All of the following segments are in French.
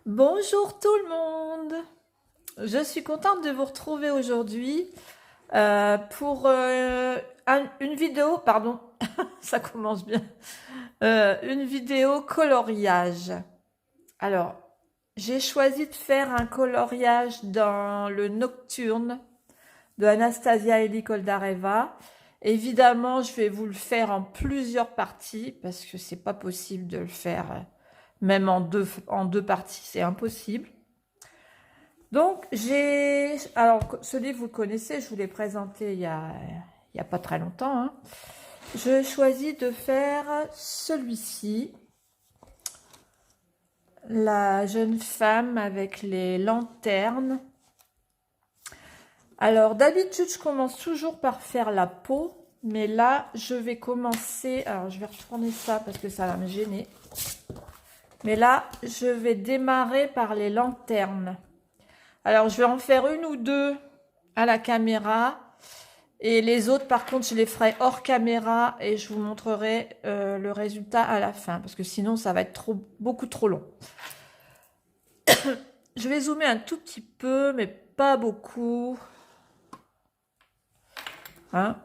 Bonjour tout le monde. Je suis contente de vous retrouver aujourd'hui pour une vidéo, pardon, ça commence bien, une vidéo coloriage. Alors, j'ai choisi de faire un coloriage dans le Nocturne de Anastasia Eli Koldareva. Évidemment, je vais vous le faire en plusieurs parties parce que c'est pas possible de le faire même en deux parties, c'est impossible. Donc, alors, ce livre, vous le connaissez, je vous l'ai présenté il y a pas très longtemps, hein. Je choisis de faire celui-ci, la jeune femme avec les lanternes. Alors, d'habitude, je commence toujours par faire la peau, mais là, je vais commencer, alors je vais retourner ça parce que ça va me gêner. Mais là, je vais démarrer par les lanternes. Alors, je vais en faire une ou deux à la caméra. Et les autres, par contre, je les ferai hors caméra et je vous montrerai le résultat à la fin. Parce que sinon, ça va être beaucoup trop long. Je vais zoomer un tout petit peu, mais pas beaucoup. Hein,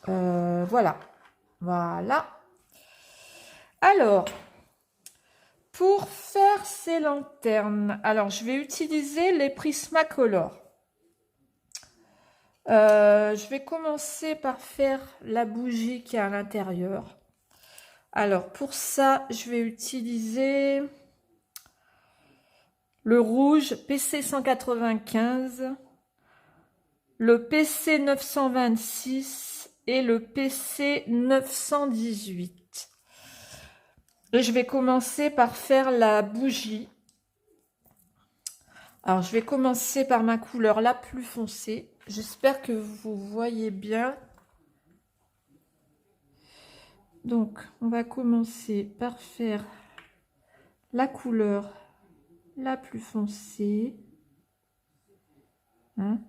voilà. Voilà. Alors, pour faire ces lanternes, alors je vais utiliser les Prismacolor. Je vais commencer par faire la bougie qui est à l'intérieur. Alors pour ça, je vais utiliser le rouge PC 195, le PC 926 et le PC 918. Et je vais commencer par faire la bougie. Alors je vais commencer par ma couleur la plus foncée. J'espère que vous voyez bien. Donc, on va commencer par faire la couleur la plus foncée. Hein,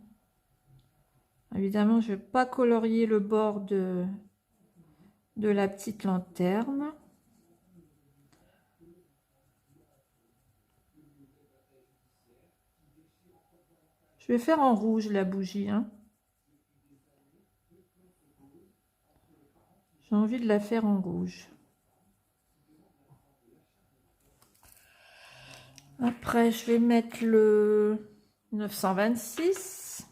évidemment, je ne vais pas colorier le bord de la petite lanterne. Je vais faire en rouge la bougie. Hein. J'ai envie de la faire en rouge. Après, je vais mettre le 926.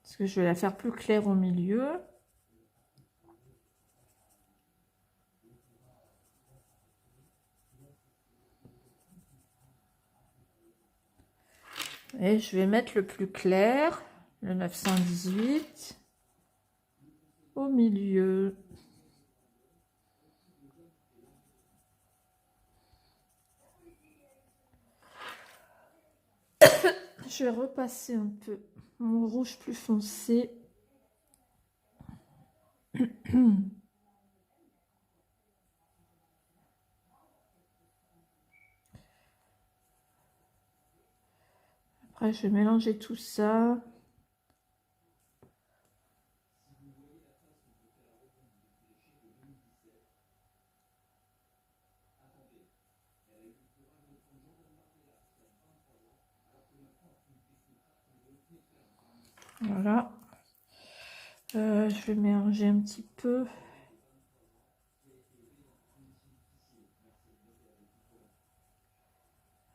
Parce que je vais la faire plus claire au milieu. Et je vais mettre le plus clair, le 918, au milieu. Je vais repasser un peu mon rouge plus foncé. Après, je vais mélanger tout ça. Voilà. Je vais mélanger un petit peu.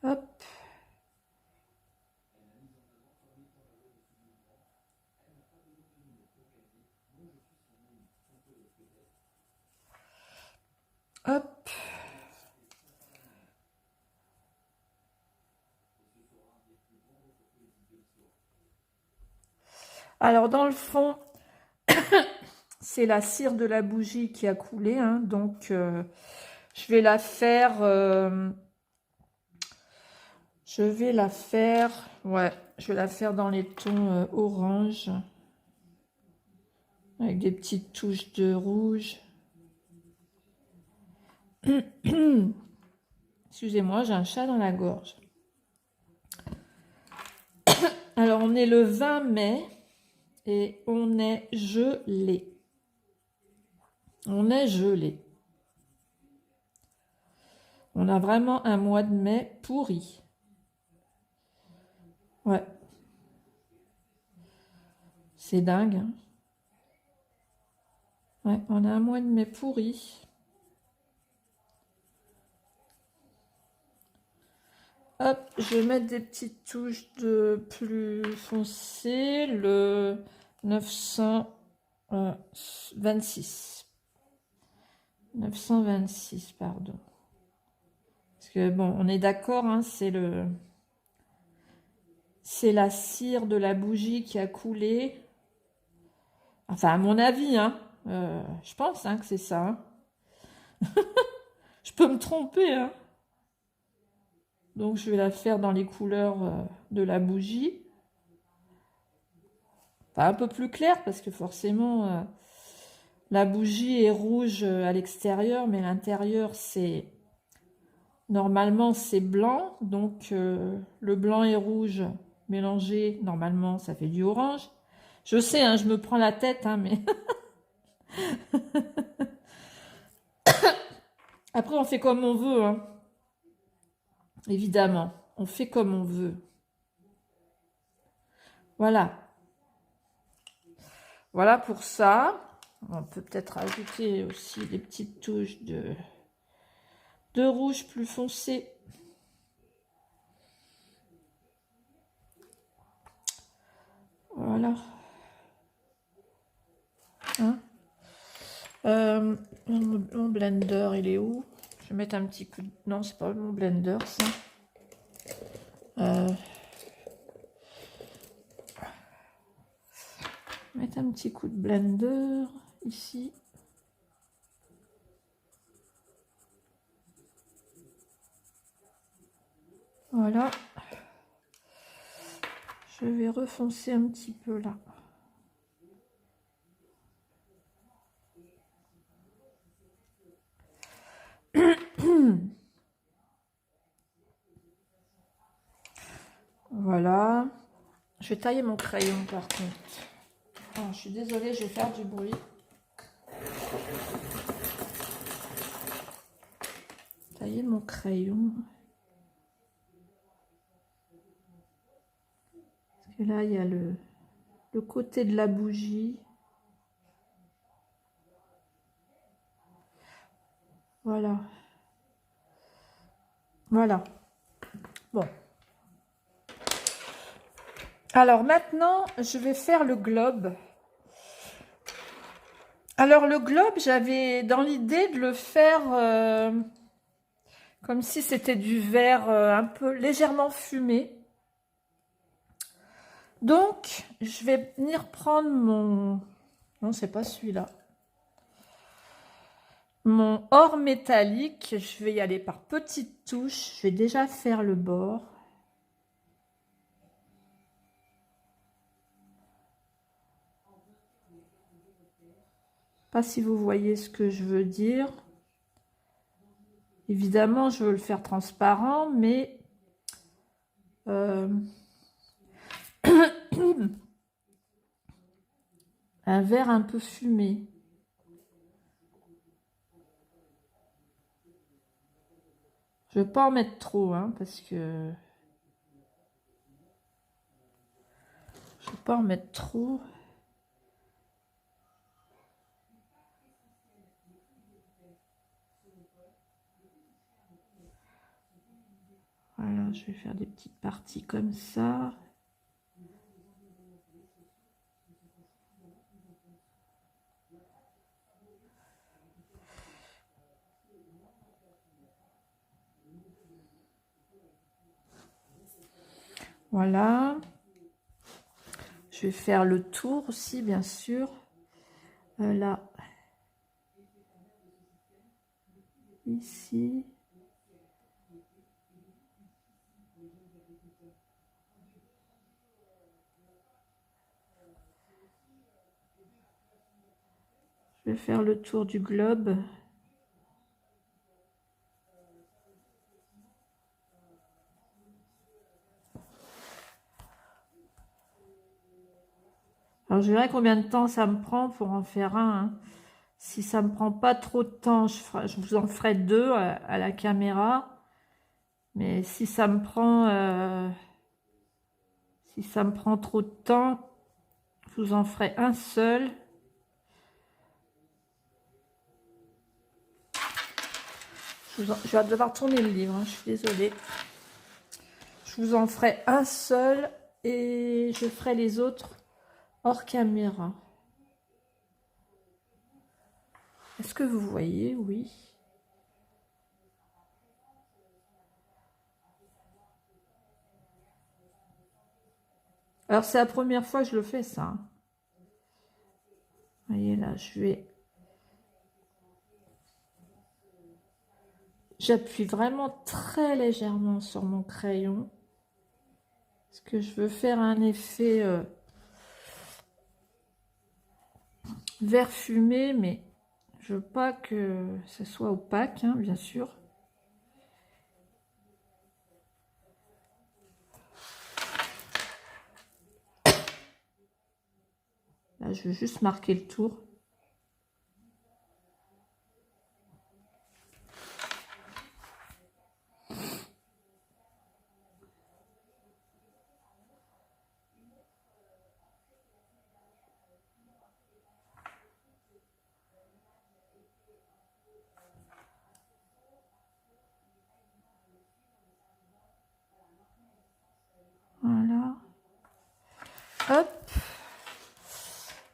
Hop. Hop. Alors, dans le fond, c'est la cire de la bougie qui a coulé. Hein, donc, je vais la faire... Ouais, je vais la faire dans les tons orange. Avec des petites touches de rouge. Excusez-moi, j'ai un chat dans la gorge. Alors, on est le 20 mai et on est gelé. On est gelé. On a vraiment un mois de mai pourri. Ouais, c'est dingue, hein. Ouais, on a un mois de mai pourri. Hop, je vais mettre des petites touches de plus foncé, le 926. 926, pardon. Parce que bon, on est d'accord, hein, c'est la cire de la bougie qui a coulé. Enfin, à mon avis, hein, je pense hein, que c'est ça, hein. Je peux me tromper, hein. Donc, je vais la faire dans les couleurs de la bougie. Enfin, un peu plus clair, parce que forcément, la bougie est rouge à l'extérieur, mais l'intérieur, c'est... Normalement, c'est blanc. Donc, le blanc et rouge mélangés, normalement, ça fait du orange. Je sais, hein, je me prends la tête, hein, mais... Après, on fait comme on veut, hein. Évidemment, on fait comme on veut. Voilà. Voilà pour ça. On peut peut-être ajouter aussi des petites touches de rouge plus foncé. Voilà. Hein, mon blender, il est où? Je vais mettre un petit coup de... Non, c'est pas mon blender, ça. Mettre un petit coup de blender ici. Voilà. Je vais refoncer un petit peu là. Voilà. Je vais tailler mon crayon par contre. Oh, je suis désolée, je vais faire du bruit. Tailler mon crayon. Parce que là, il y a le côté de la bougie. Voilà. Voilà. Bon. Alors maintenant, je vais faire le globe. Alors le globe, j'avais dans l'idée de le faire comme si c'était du verre un peu légèrement fumé. Donc, je vais venir prendre mon... Non, c'est pas celui-là. Mon or métallique, je vais y aller par petites touches. Je vais déjà faire le bord. Pas si vous voyez ce que je veux dire. Évidemment, je veux le faire transparent, mais... un verre un peu fumé. Je ne vais pas en mettre trop, hein, parce que... Je ne vais pas en mettre trop. Voilà, je vais faire des petites parties comme ça. Voilà. Je vais faire le tour aussi, bien sûr. Là. Ici. Je vais faire le tour du globe. Alors, je verrai combien de temps ça me prend pour en faire un, hein. Si ça me prend pas trop de temps, je vous en ferai 2 à la caméra. Mais si ça me prend trop de temps, je vous en ferai un seul. Je vais devoir tourner le livre, hein, je suis désolée. Je vous en ferai un seul et je ferai les autres hors caméra. Est-ce que vous voyez? Oui. Alors, c'est la première fois que je le fais, ça. Hein. Vous voyez, là, j'appuie vraiment très légèrement sur mon crayon. Parce que je veux faire un effet vert fumé, mais je veux pas que ce soit opaque, hein, bien sûr. Là, je veux juste marquer le tour. Voilà. Hop.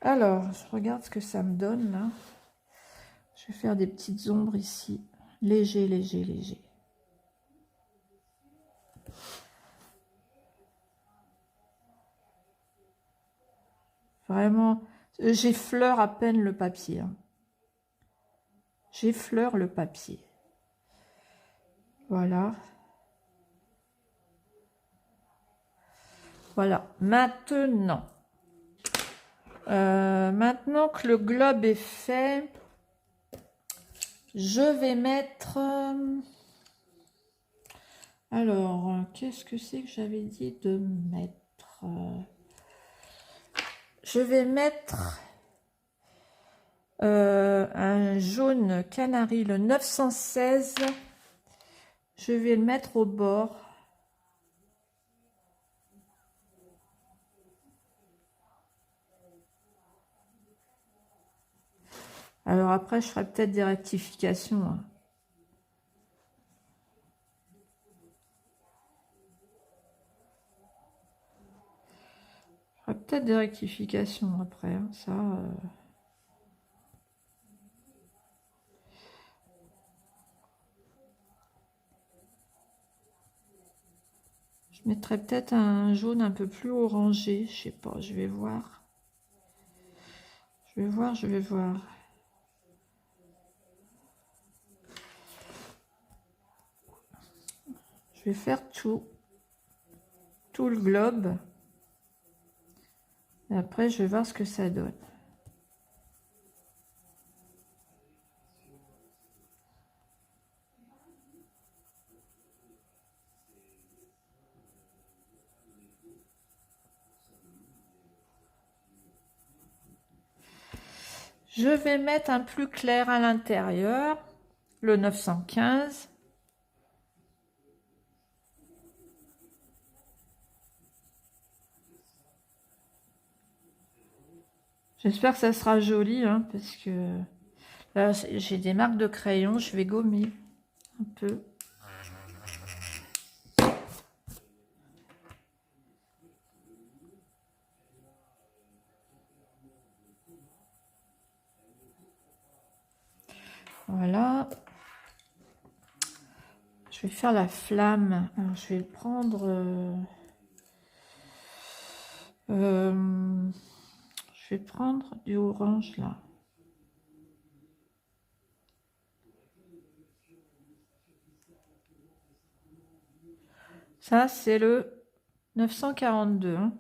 Alors, je regarde ce que ça me donne, là. Je vais faire des petites ombres ici. Léger, léger, léger. Vraiment, j'effleure à peine le papier. Hein. J'effleure le papier. Voilà. Voilà. Maintenant, maintenant que le globe est fait, je vais mettre... alors, qu'est-ce que c'est que j'avais dit de mettre je vais mettre un jaune canari, le 916. Je vais le mettre au bord. Alors après, je ferai peut-être des rectifications. Hein. Je ferai peut-être des rectifications après. Hein, ça... Je mettrai peut-être un jaune un peu plus orangé. Je sais pas, je vais voir. Je vais voir, je vais voir. Je vais faire tout le globe. Et après, je vais voir ce que ça donne. Je vais mettre un plus clair à l'intérieur, le 915. J'espère que ça sera joli, hein, parce que là, j'ai des marques de crayon, je vais gommer un peu. Voilà. Je vais faire la flamme. Alors, je vais prendre... je vais prendre du orange, là. Ça, c'est le 942. Hein.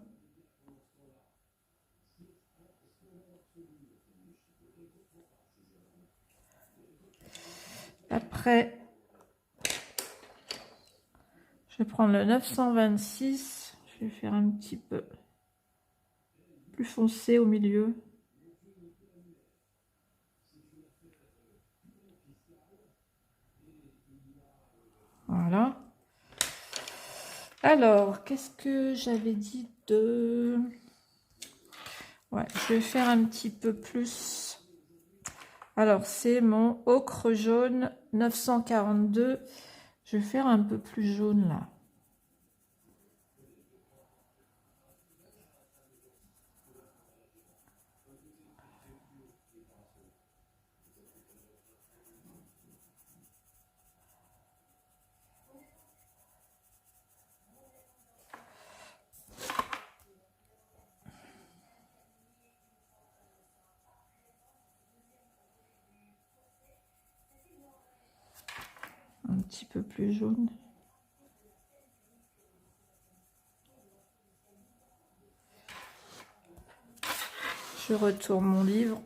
Après, je vais prendre le 926. Je vais faire un petit peu plus foncé au milieu. Voilà. Alors, qu'est-ce que j'avais dit de... Ouais, je vais faire un petit peu plus. Alors, c'est mon ocre jaune 942. Je vais faire un peu plus jaune là. Un petit peu plus jaune. Je retourne mon livre.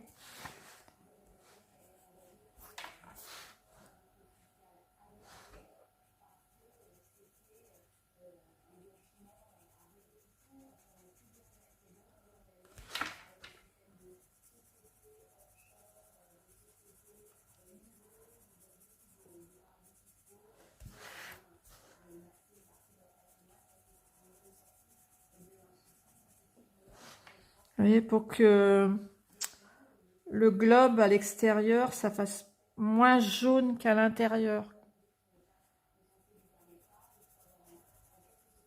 Vous voyez, pour que le globe à l'extérieur, ça fasse moins jaune qu'à l'intérieur.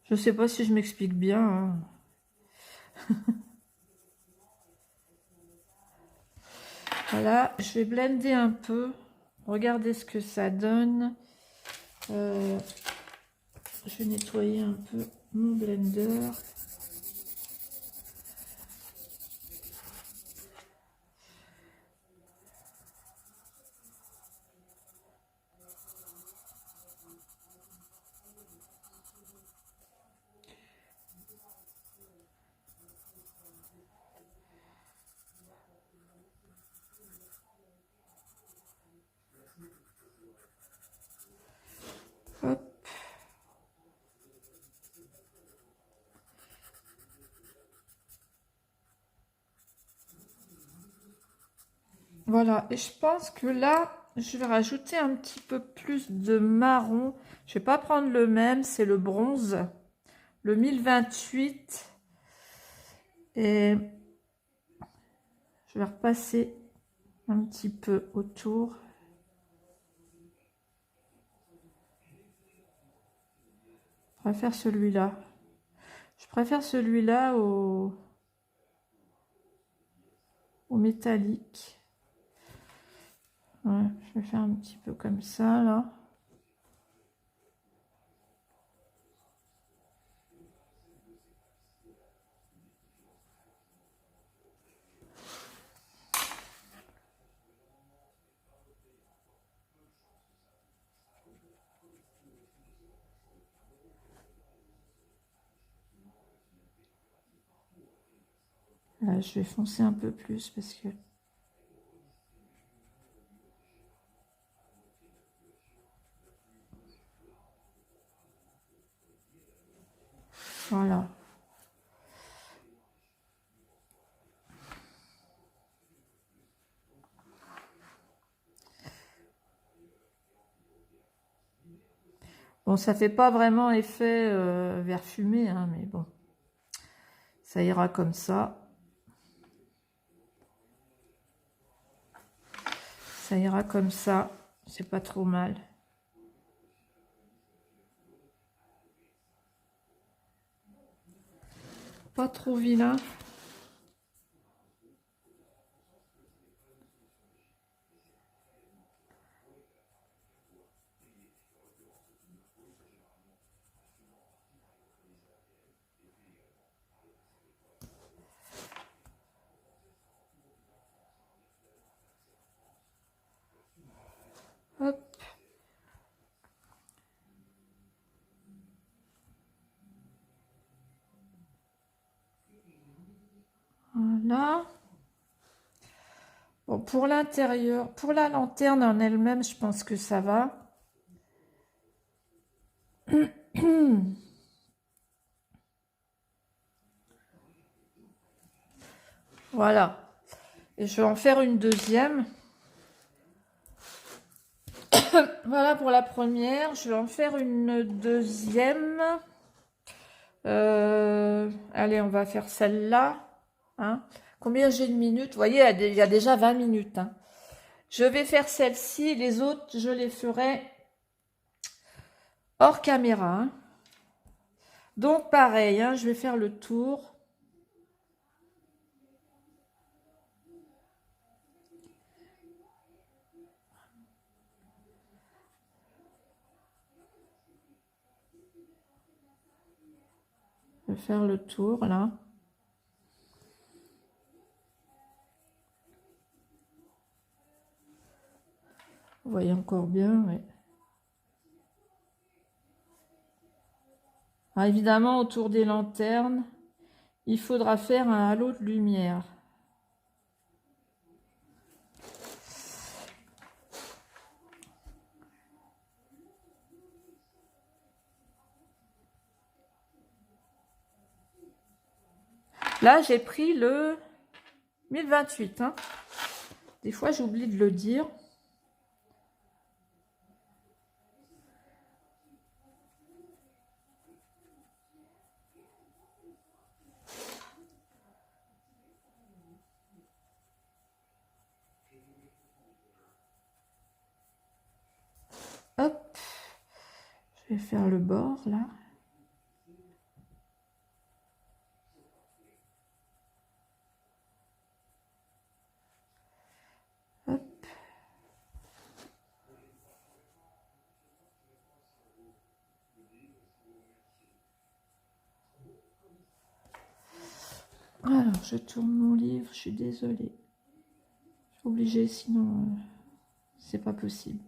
Je sais pas si je m'explique bien, hein. Voilà, je vais blender un peu. Regardez ce que ça donne. Je vais nettoyer un peu mon blender. Hop. Voilà, et je pense que là, je vais rajouter un petit peu plus de marron. Je vais pas prendre le même, c'est le bronze, le 1028. Et je vais repasser un petit peu autour. Je préfère celui-là. Je préfère celui-là au métallique. Ouais, je vais faire un petit peu comme ça, là. Là, je vais foncer un peu plus parce que... Voilà. Bon, ça fait pas vraiment effet vert fumé, hein, mais bon. Ça ira comme ça. Ça ira comme ça. C'est pas trop mal. Pas trop vilain. Hop. Voilà. Bon, pour l'intérieur, pour la lanterne en elle-même, je pense que ça va. Voilà. Et je vais en faire une deuxième. Voilà pour la première. Je vais en faire une deuxième. Allez, on va faire celle-là. Hein. Combien j'ai de minutes? Vous voyez, il y a déjà 20 minutes. Hein. Je vais faire celle-ci. Les autres, je les ferai hors caméra. Hein. Donc, pareil, hein, je vais faire le tour. Je vais faire le tour, là. Vous voyez encore bien, oui. Alors, évidemment, autour des lanternes, il faudra faire un halo de lumière. Là, j'ai pris le 1028. Hein. Des fois, j'oublie de le dire. Hop. Je vais faire le bord, là. Hop. Alors, je tourne mon livre, je suis désolée. Je suis obligée, sinon, c'est pas possible.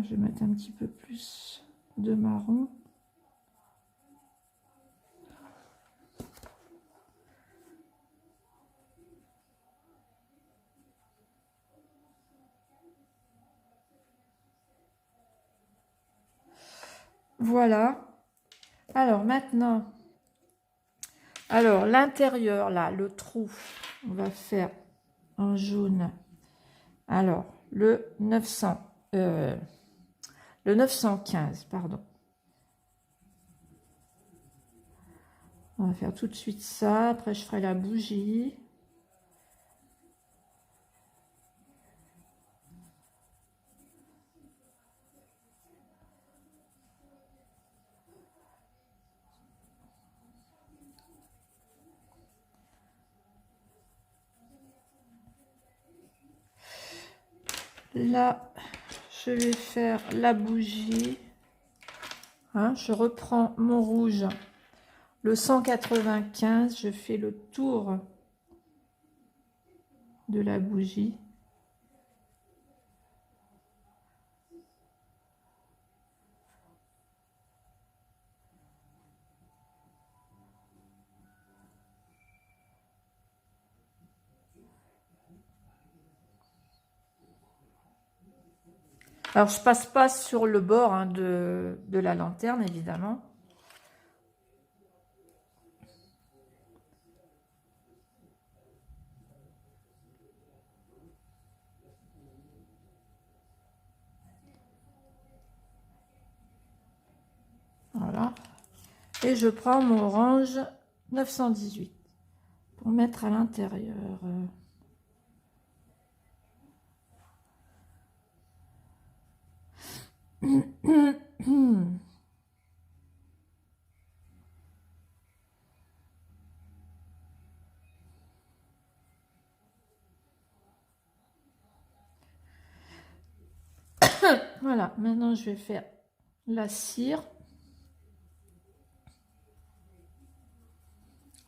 Je vais mettre un petit peu plus de marron. Voilà. Alors maintenant, l'intérieur là, le trou, on va faire en jaune. Alors le 915, pardon. On va faire tout de suite ça. Après, je ferai la bougie. Là, je vais faire la bougie. Hein, je reprends mon rouge, le 195. Je fais le tour de la bougie. Alors, je passe pas sur le bord hein, de la lanterne, évidemment. Voilà. Et je prends mon orange 918 pour mettre à l'intérieur. Voilà, maintenant je vais faire la cire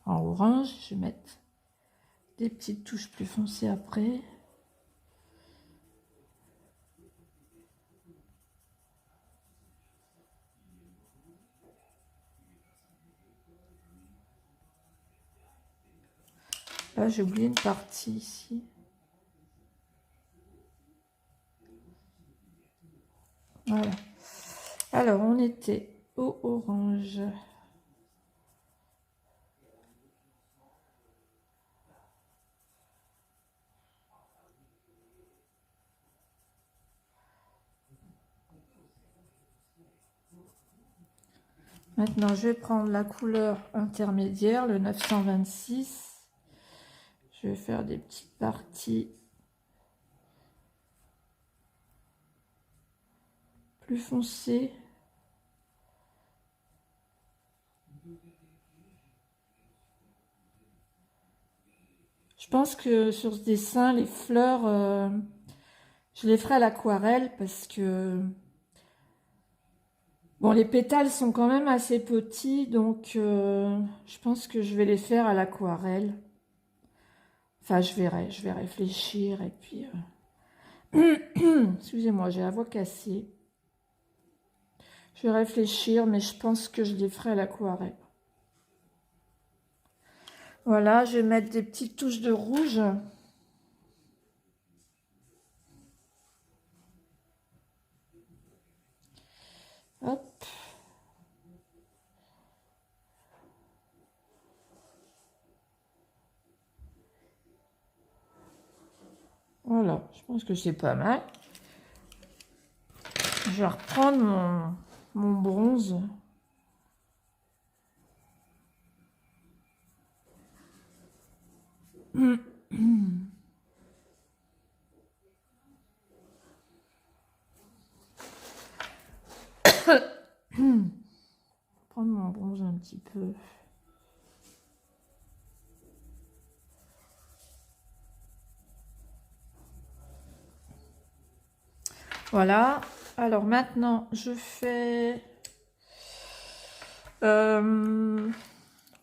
en orange. Je vais mettre des petites touches plus foncées après. Là, j'ai oublié une partie ici. Voilà. Alors, on était au orange. Maintenant, je vais prendre la couleur intermédiaire, le 926. Je vais faire des petites parties plus foncées. Je pense que sur ce dessin, les fleurs, je les ferai à l'aquarelle parce que bon, les pétales sont quand même assez petits, donc je pense que je vais les faire à l'aquarelle. Enfin, je vais réfléchir et puis... excusez-moi, j'ai la voix cassée. Je vais réfléchir, mais je pense que je les ferai à l'aquarelle. Voilà, je vais mettre des petites touches de rouge. Hop. Voilà, je pense que c'est pas mal. Je vais reprendre mon bronze. Prendre mon bronze un petit peu. Voilà. Alors maintenant, je fais...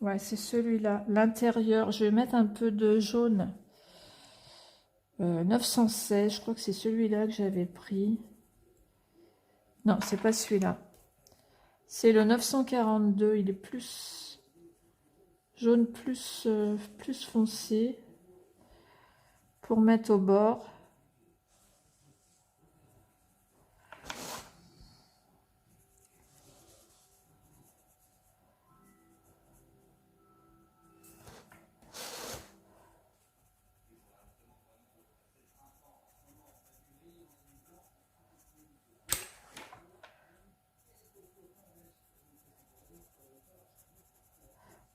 ouais, c'est celui-là. L'intérieur, je vais mettre un peu de jaune. 916, je crois que c'est celui-là que j'avais pris. Non, c'est pas celui-là. C'est le 942, il est plus jaune, plus foncé. Pour mettre au bord.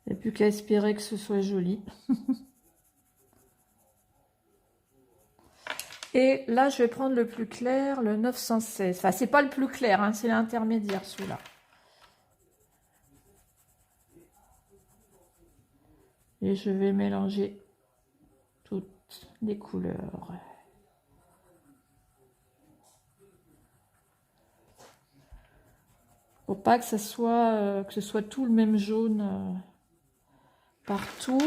Il n'y a plus qu'à espérer que ce soit joli. Et là, je vais prendre le plus clair, le 916. Enfin, c'est pas le plus clair, hein, c'est l'intermédiaire, celui-là. Et je vais mélanger toutes les couleurs. Pour pas que ce soit tout le même jaune partout.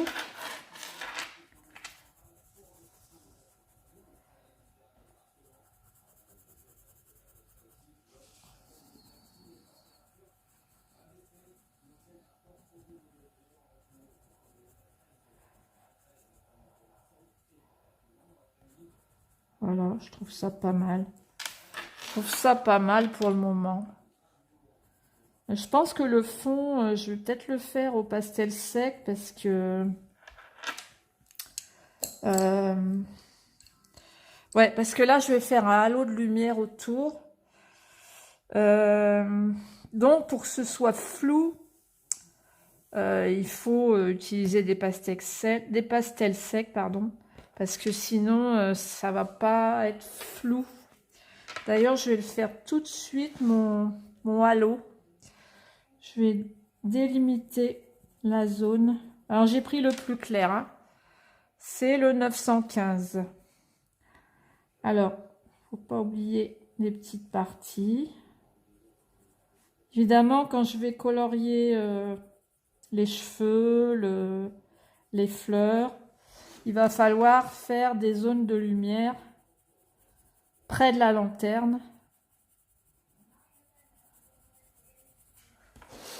Voilà, je trouve ça pas mal. Je trouve ça pas mal pour le moment. Je pense que le fond, je vais peut-être le faire au pastel sec parce que... ouais, parce que là, je vais faire un halo de lumière autour. Donc, pour que ce soit flou, il faut utiliser des pastels secs, pardon, parce que sinon, ça va pas être flou. D'ailleurs, je vais le faire tout de suite, mon halo. Je vais délimiter la zone. Alors, j'ai pris le plus clair, hein. C'est le 915. Alors, faut pas oublier les petites parties. Évidemment, quand je vais colorier les cheveux, les fleurs, il va falloir faire des zones de lumière près de la lanterne.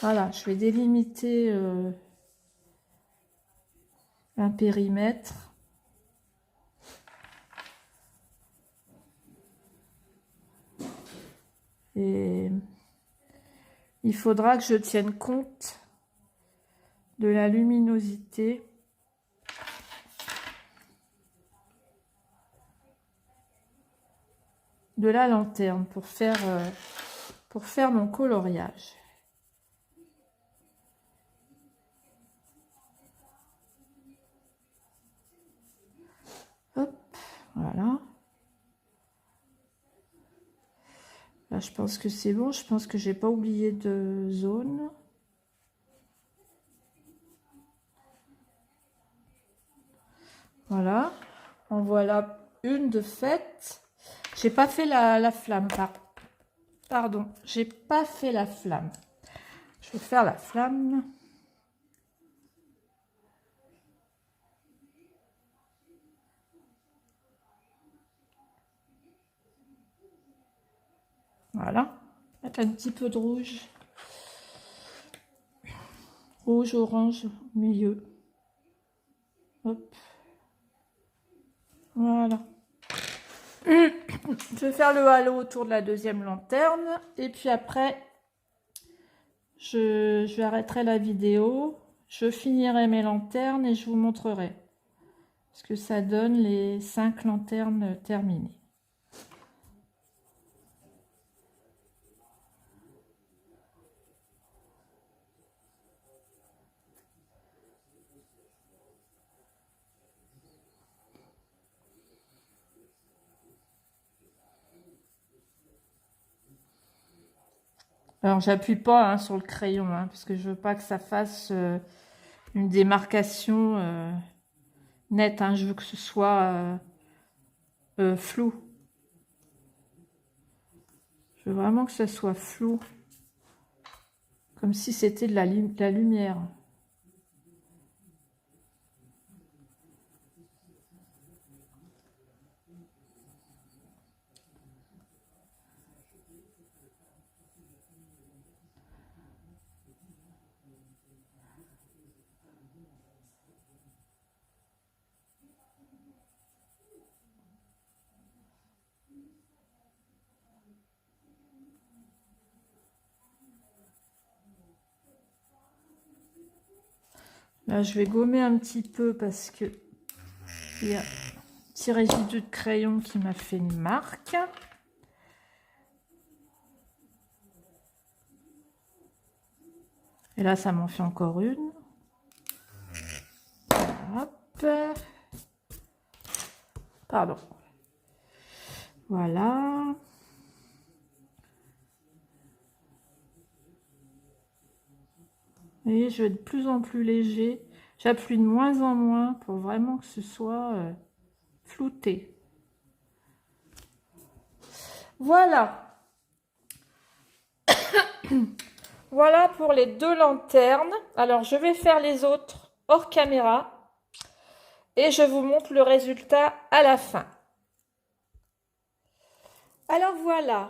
Voilà, je vais délimiter un périmètre. Et il faudra que je tienne compte de la luminosité de la lanterne pour faire mon coloriage. Voilà. Là, je pense que c'est bon. Je pense que j'ai pas oublié de zone. Voilà. En voilà une de faite. J'ai pas fait la flamme. Pardon. J'ai pas fait la flamme. Je vais faire la flamme. Voilà. Mettre un petit peu de rouge. Rouge, orange au milieu. Hop. Voilà. Je vais faire le halo autour de la deuxième lanterne. Et puis après, je arrêterai la vidéo. Je finirai mes lanternes et je vous montrerai ce que ça donne les 5 lanternes terminées. Alors, j'appuie pas sur le crayon, parce que je veux pas que ça fasse une démarcation nette. Je veux que ce soit flou. Je veux vraiment que ça soit flou, comme si c'était de la lumière. Là, je vais gommer un petit peu parce que il y a un petit résidu de crayon qui m'a fait une marque. Et là, ça m'en fait encore une. Hop. Pardon. Voilà. Et je vais de plus en plus léger. J'appuie de moins en moins pour vraiment que ce soit flouté. Voilà. Voilà pour les 2 lanternes. Alors, je vais faire les autres hors caméra. Et je vous montre le résultat à la fin. Alors voilà.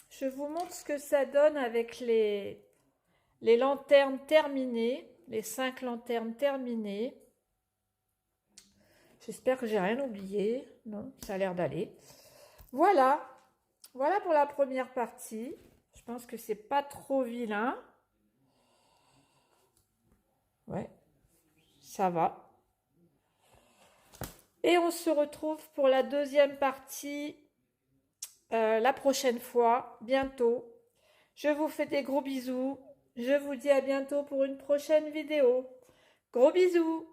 Je vous montre ce que ça donne avec les lanternes terminées. Les 5 lanternes terminées. J'espère que j'ai rien oublié. Non, ça a l'air d'aller. Voilà. Voilà pour la première partie. Je pense que c'est pas trop vilain. Ouais, ça va. Et on se retrouve pour la deuxième partie la prochaine fois, bientôt. Je vous fais des gros bisous. Je vous dis à bientôt pour une prochaine vidéo. Gros bisous!